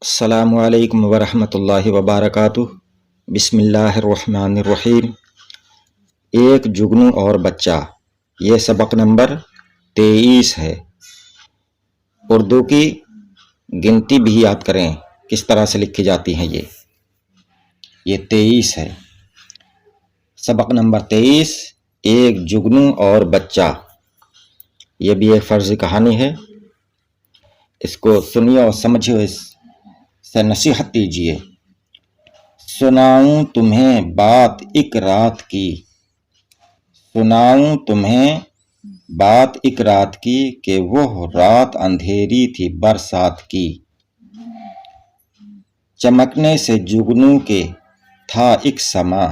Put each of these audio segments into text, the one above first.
السلام علیکم ورحمۃ اللہ وبرکاتہ۔ بسم اللہ الرحمن الرحیم۔ ایک جگنو اور بچہ، یہ سبق نمبر 23 ہے۔ اردو کی گنتی بھی یاد کریں کس طرح سے لکھی جاتی ہیں۔ یہ 23 ہے۔ سبق نمبر 23، ایک جگنو اور بچہ۔ یہ بھی ایک فرضی کہانی ہے، اس کو سنیے اور سمجھیے، اس سے نصیحت دیجیے۔ سناؤں تمہیں بات ایک رات کی، سناؤں تمہیں بات ایک رات کی، کہ وہ رات اندھیری تھی برسات کی۔ چمکنے سے جگنو کے تھا ایک سما،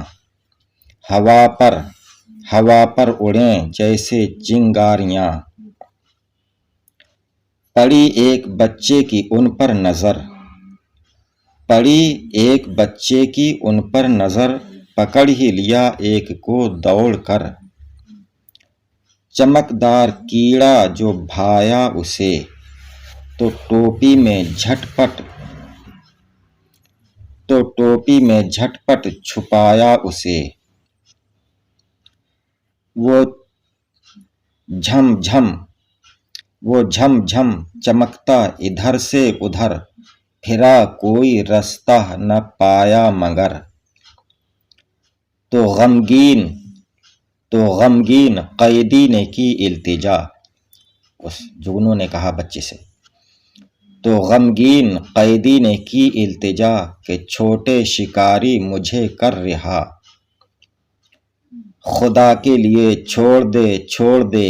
ہوا پر اڑیں جیسے چنگاریاں۔ پڑی ایک بچے کی ان پر نظر، پڑی ایک بچے کی ان پر نظر، پکڑ ہی لیا ایک کو دوڑ کر۔ چمکدار کیڑا جو بھایا اسے، تو ٹوپی میں جھٹ پٹ چھپایا اسے۔ وہ جھم جھم چمکتا ادھر سے ادھر، پھرا کوئی رستہ نہ پایا مگر۔ تو غمگین قیدی نے کی التجا، اس جگنو نے کہا بچے سے، تو غمگین قیدی نے کی التجا، کہ چھوٹے شکاری مجھے کر رہا۔ خدا کے لیے چھوڑ دے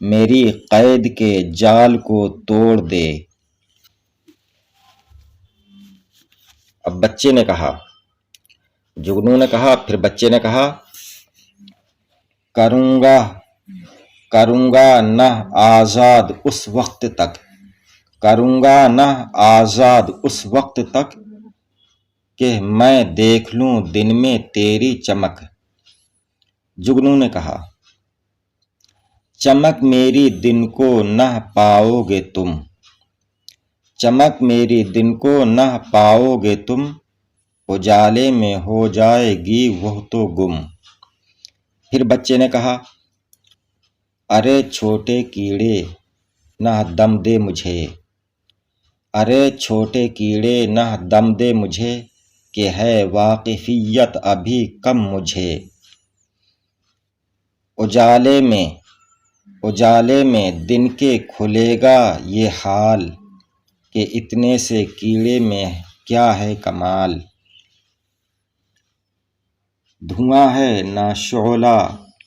میری قید کے جال کو توڑ دے۔ اب بچے نے کہا، جگنو نے کہا، پھر بچے نے کہا، کروں گا نہ آزاد اس وقت تک، کروں گا نہ آزاد اس وقت تک، کہ میں دیکھ لوں دن میں تیری چمک۔ جگنو نے کہا، چمک میری دن کو نہ پاؤ گے تم، چمک میری دن کو نہ پاؤ گے تم، اجالے میں ہو جائے گی وہ تو گم۔ پھر بچے نے کہا، ارے چھوٹے کیڑے نہ دم دے مجھے، ارے چھوٹے کیڑے نہ دم دے مجھے، کہ ہے واقفیت ابھی کم مجھے۔ اجالے میں دن کے کھلے گا یہ حال، کہ اتنے سے کیڑے میں کیا ہے کمال۔ دھواں ہے نہ شعلہ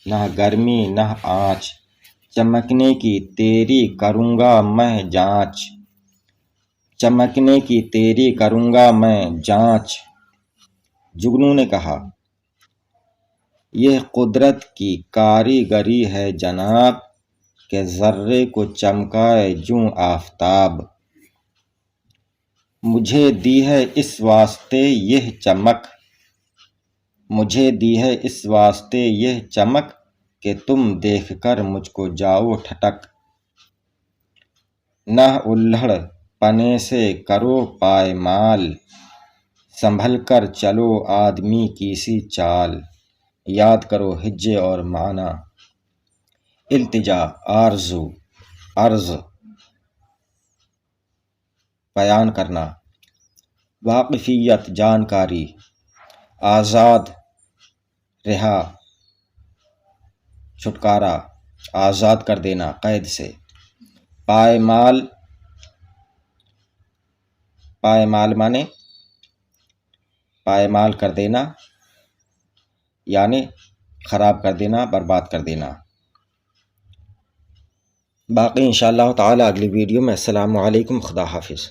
نہ گرمی نہ آنچ، چمکنے کی تیری کروں گا میں جانچ، چمکنے کی تیری کروں گا میں جانچ۔ جگنو نے کہا، یہ قدرت کی کاریگری ہے جناب، کہ ذرے کو چمکائے جوں آفتاب۔ مجھے دی ہے اس واسطے یہ چمک، مجھے دی ہے اس واسطے یہ چمک، کہ تم دیکھ کر مجھ کو جاؤ ٹھٹک۔ نہ الہڑ پنے سے کرو پائمال، سنبھل کر چلو آدمی کی سی چال۔ یاد کرو ہجے اور معنی۔ التجا، آرزو، عرض، بیان کرنا۔ واقفیت، جانکاری۔ آزاد، رہا، چھٹکارا، آزاد کر دینا قید سے۔ پائمال مانے پائمال کر دینا، یعنی خراب کر دینا، برباد کر دینا۔ باقی انشاءاللہ تعالی اگلی ویڈیو میں۔ السلام علیکم، خدا حافظ۔